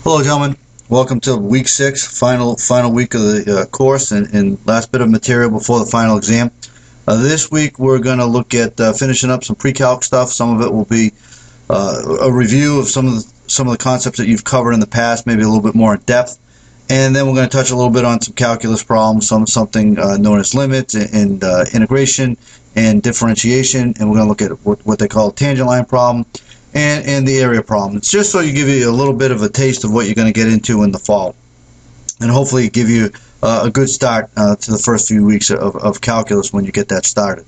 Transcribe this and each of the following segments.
Hello, gentlemen. Welcome to week 6, final week of the course, and last bit of material before the final exam. This week we're going to look at finishing up some pre-calc stuff. Some of it will be a review of some of the concepts that you've covered in the past, maybe a little bit more in depth. And then we're going to touch a little bit on some calculus problems, something known as limits and integration and differentiation. And we're going to look at what they call a tangent line problem and the area problem. It's just so you give you a little bit of a taste of what you're going to get into in the fall, and hopefully give you a good start to the first few weeks of calculus when you get that started.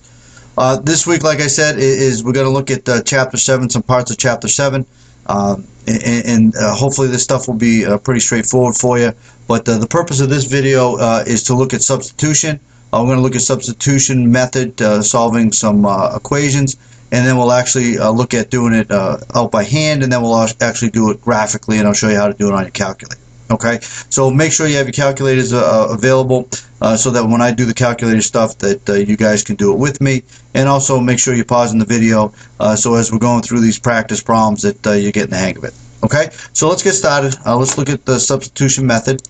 This week, like I said, is we're going to look at Chapter 7, some parts of Chapter 7, and hopefully this stuff will be pretty straightforward for you. But the purpose of this video is to look at substitution. We're going to look at substitution method, solving some equations, and then we'll actually look at doing it out by hand, and then we'll actually do it graphically, and I'll show you how to do it on your calculator. Okay, so make sure you have your calculators available so that when I do the calculator stuff that you guys can do it with me, and also make sure you're pausing the video so as we're going through these practice problems that you're getting the hang of it. Okay, so let's get started. Let's look at the substitution method.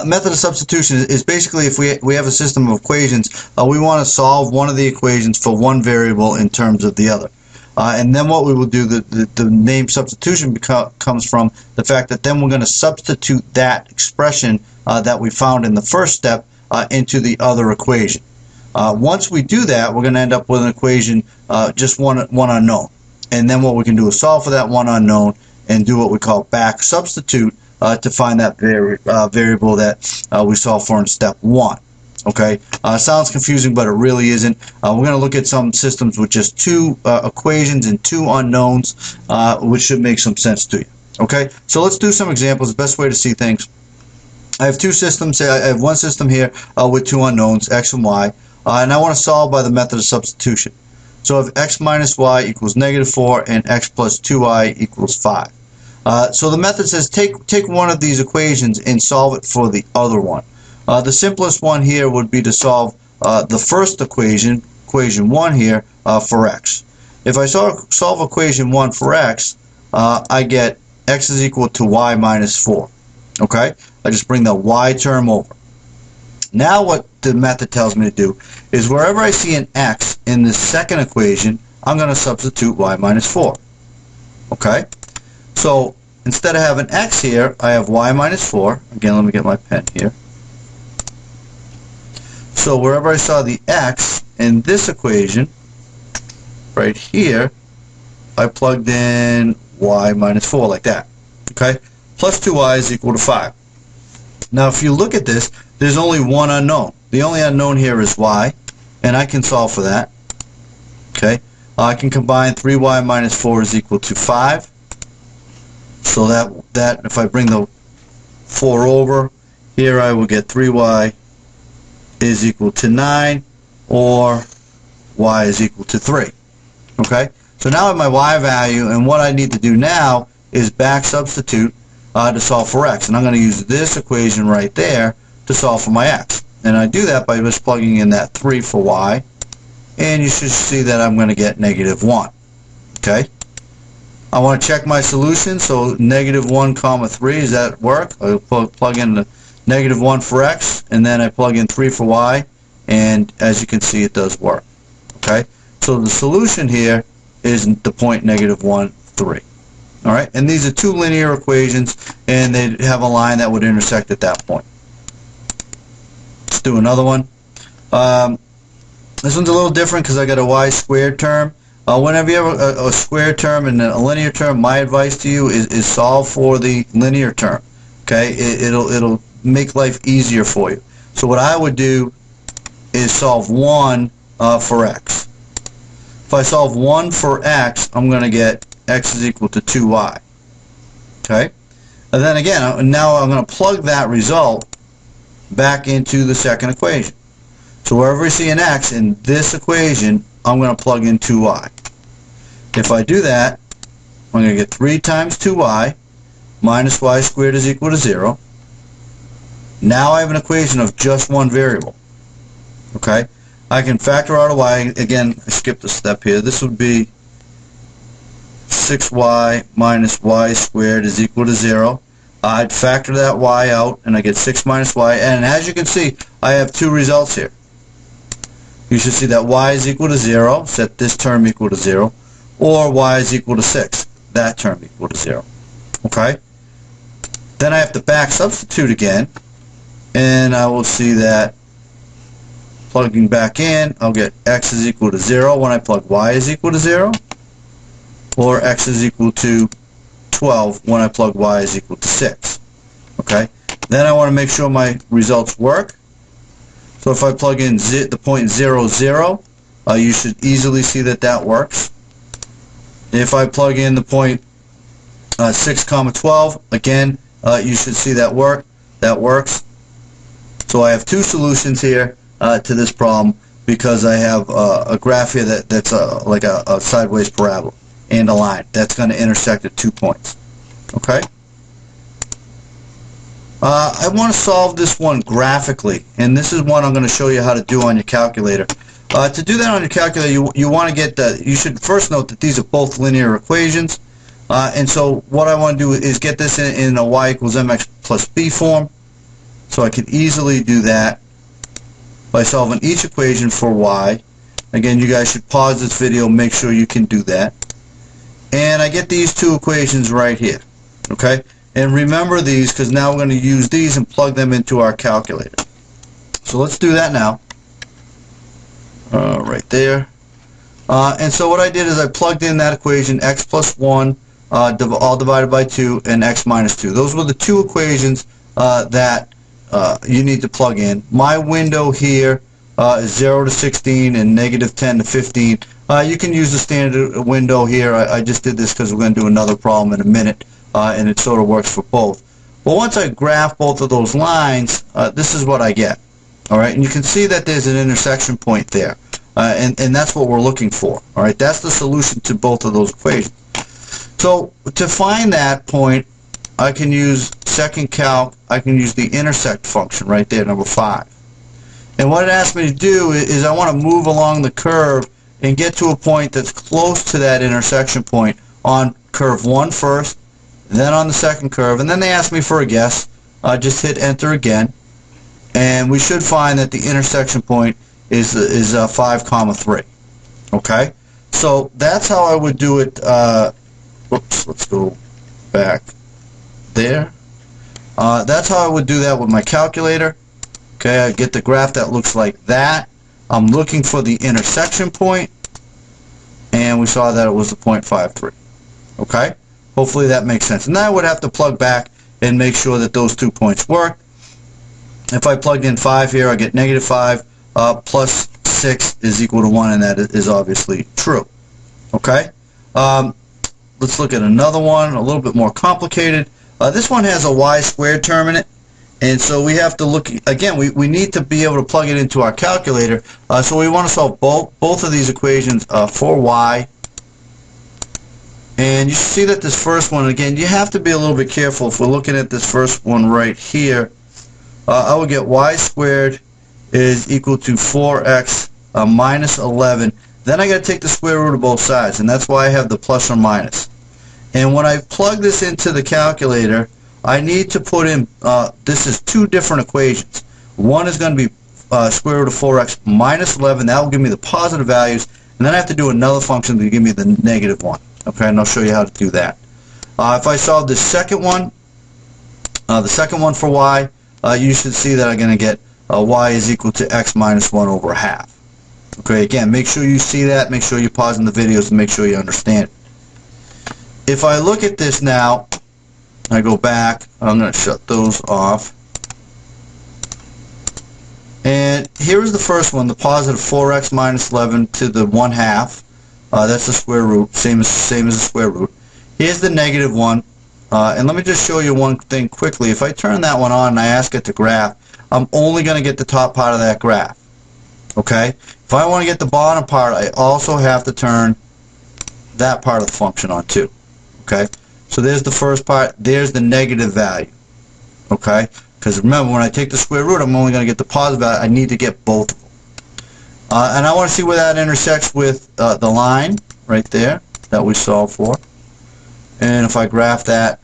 Method of substitution is basically if we have a system of equations, we want to solve one of the equations for one variable in terms of the other. And then what we will do, the name substitution comes from the fact that then we're going to substitute that expression that we found in the first step into the other equation. Once we do that, we're going to end up with an equation, just one unknown. And then what we can do is solve for that one unknown and do what we call back substitute to find that variable that we solved for in step 1. Okay, sounds confusing, but it really isn't. We're going to look at some systems with just two equations and two unknowns, which should make some sense to you. Okay, so let's do some examples. The best way to see things. I have two systems. I have one system here with two unknowns, x and y, and I want to solve by the method of substitution. So if x minus y equals -4 and x plus 2y equals 5. So the method says take one of these equations and solve it for the other one. The simplest one here would be to solve the first equation, equation 1 here, for x. If I solve equation 1 for x, I get x is equal to y minus 4. Okay? I just bring the y term over. Now what the method tells me to do is wherever I see an x in the second equation, I'm going to substitute y minus 4. Okay? So instead of having x here, I have y minus 4. Again, let me get my pen here. So wherever I saw the x in this equation, right here, I plugged in y minus 4 like that. Okay? Plus 2y is equal to 5. Now if you look at this, there's only one unknown. The only unknown here is y, and I can solve for that. Okay? I can combine 3y minus 4 is equal to 5. So that if I bring the 4 over, here I will get 3y is equal to 9, or y is equal to 3. Okay? So now I have my y value, and what I need to do now is back substitute to solve for x. And I'm going to use this equation right there to solve for my x. And I do that by just plugging in that 3 for y, and you should see that I'm going to get -1. Okay? I want to check my solution, so -1 comma 3, does that work? I plug in the -1 for x, and then I plug in 3 for y, and as you can see, it does work. Okay, so the solution here is the point -1, 3. All right, and these are two linear equations, and they have a line that would intersect at that point. Let's do another one. This one's a little different because I got a y squared term. Whenever you have a square term and a linear term, my advice to you is solve for the linear term. Okay, it'll make life easier for you. So what I would do is solve 1 for x. If I solve 1 for x, I'm going to get x is equal to 2y. Okay, and then again, now I'm going to plug that result back into the second equation. So wherever I see an x in this equation, I'm going to plug in 2y. If I do that, I'm going to get 3 times 2y minus y squared is equal to 0. Now I have an equation of just one variable. Okay? I can factor out a y. Again, I skipped a step here. This would be 6y minus y squared is equal to 0. I'd factor that y out, and I get 6 minus y. And as you can see, I have two results here. You should see that y is equal to 0, set this term equal to 0, or y is equal to 6, that term equal to 0. Okay? Then I have to back substitute again, and I will see that plugging back in, I'll get x is equal to 0 when I plug y is equal to 0, or x is equal to 12 when I plug y is equal to 6. Okay? Then I want to make sure my results work. So if I plug in the point 0, 0, you should easily see that that works. If I plug in the point 6, 12, again, you should see that works. So I have two solutions here to this problem because I have a graph here that's like a sideways parabola and a line that's going to intersect at 2 points. Okay? I want to solve this one graphically, and this is one I'm going to show you how to do on your calculator. To do that on your calculator, you want to get you should first note that these are both linear equations, and so what I want to do is get this in a y equals mx plus b form. So I can easily do that by solving each equation for y. Again, you guys should pause this video, make sure you can do that. And I get these two equations right here. Okay? And remember these because now we're going to use these and plug them into our calculator. So let's do that now. Right there. And so what I did is I plugged in that equation, x plus 1, all divided by 2, and x minus 2. Those were the two equations that you need to plug in. My window here is 0 to 16 and negative 10 to 15. You can use the standard window here. I just did this because we're going to do another problem in a minute, and it sort of works for both. But once I graph both of those lines, this is what I get. All right, and you can see that there's an intersection point there, and that's what we're looking for. All right, that's the solution to both of those equations. So to find that point, I can use second calc. I can use the intersect function right there, number 5. And what it asks me to do is I want to move along the curve and get to a point that's close to that intersection point on curve 1 first, then on the second curve, and then they ask me for a guess. Just hit enter again, and we should find that the intersection point is 5, 3. Okay, so that's how I would do it. Whoops, let's go back there. That's how I would do that with my calculator. Okay, I get the graph that looks like that. I'm looking for the intersection point, and we saw that it was the 0.53. Okay, hopefully that makes sense. And now I would have to plug back and make sure that those 2 points work. If I plugged in 5 here, I get negative 5 plus 6 is equal to 1, and that is obviously true. Okay, let's look at another one, a little bit more complicated. This one has a y squared term in it, and so we have to look, again, we need to be able to plug it into our calculator, so we want to solve both of these equations for y. And you see that this first one, again, you have to be a little bit careful. If we're looking at this first one right here, I would get y squared is equal to 4x minus 11. Then I got to take the square root of both sides, and that's why I have the plus or minus. And when I plug this into the calculator, I need to put in, this is two different equations. One is going to be square root of 4x minus 11. That will give me the positive values. And then I have to do another function to give me the negative one. Okay, and I'll show you how to do that. If I solve the second one for y, you should see that I'm going to get y is equal to x minus 1 over half. Okay, again, make sure you see that. Make sure you're pausing the videos and make sure you understand it. If I look at this now, I go back, I'm going to shut those off. And here is the first one, the positive 4x minus 11 to the 1/2. That's the square root, same as the square root. Here's the negative one. And let me just show you one thing quickly. If I turn that one on and I ask it to graph, I'm only going to get the top part of that graph. Okay? If I want to get the bottom part, I also have to turn that part of the function on too. Okay? So there's the first part. There's the negative value. Okay? Because remember, when I take the square root, I'm only going to get the positive value. I need to get both of them. And I want to see where that intersects with the line right there that we solved for. and if I graph that,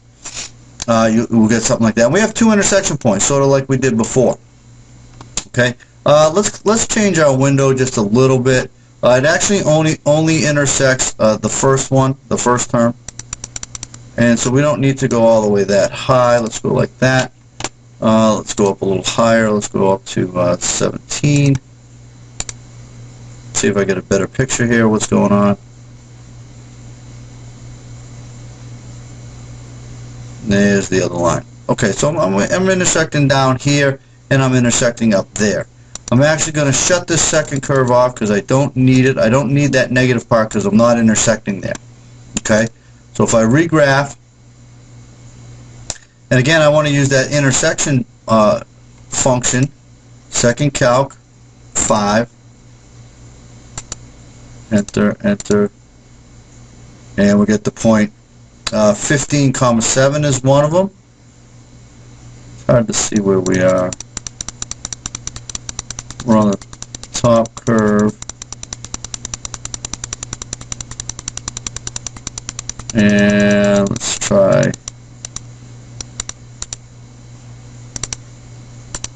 you will get something like that. And we have two intersection points, sort of like we did before. Okay, let's change our window just a little bit. It actually only intersects the first one, the first term, and so we don't need to go all the way that high. Let's go like that. Let's go up a little higher. Let's go up to 17. See if I get a better picture here. What's going on? There's the other line. Okay, so I'm intersecting down here, and I'm intersecting up there. I'm actually going to shut this second curve off because I don't need it. I don't need that negative part because I'm not intersecting there. Okay, so if I regraph, and again I want to use that intersection function, second calc, 5, enter, enter, and we get the point 15,7 is one of them. It's hard to see where we are. We're on the top curve, and let's try,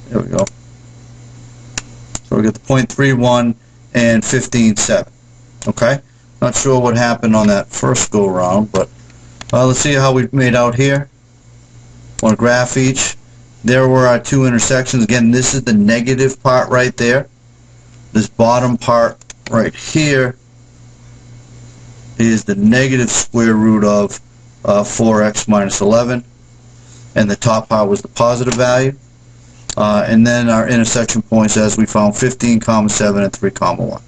there we go. So we get the 0.31 and 15.7. Okay, not sure what happened on that first go around, but let's see how we've made out here. Want to graph each. There were our two intersections. Again, this is the negative part right there. This bottom part right here is the negative square root of 4x minus 11, and the top part was the positive value. And then our intersection points, as we found, 15,7 and 3,1.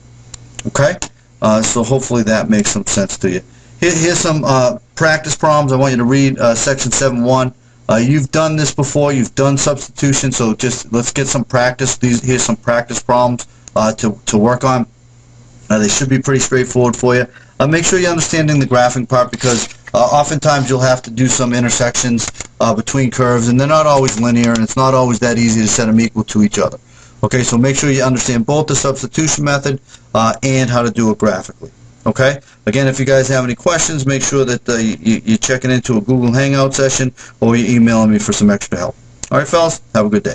Okay, so hopefully that makes some sense to you. Here's some practice problems. I want you to read section 7.1. You've done this before. You've done substitution, so just let's get some practice. Here's some practice problems to work on. They should be pretty straightforward for you. Make sure you're understanding the graphing part, because oftentimes you'll have to do some intersections between curves, and they're not always linear, and it's not always that easy to set them equal to each other. Okay, so make sure you understand both the substitution method and how to do it graphically. Okay, again, if you guys have any questions, make sure that you're checking into a Google Hangout session, or you're emailing me for some extra help. All right, fellas, have a good day.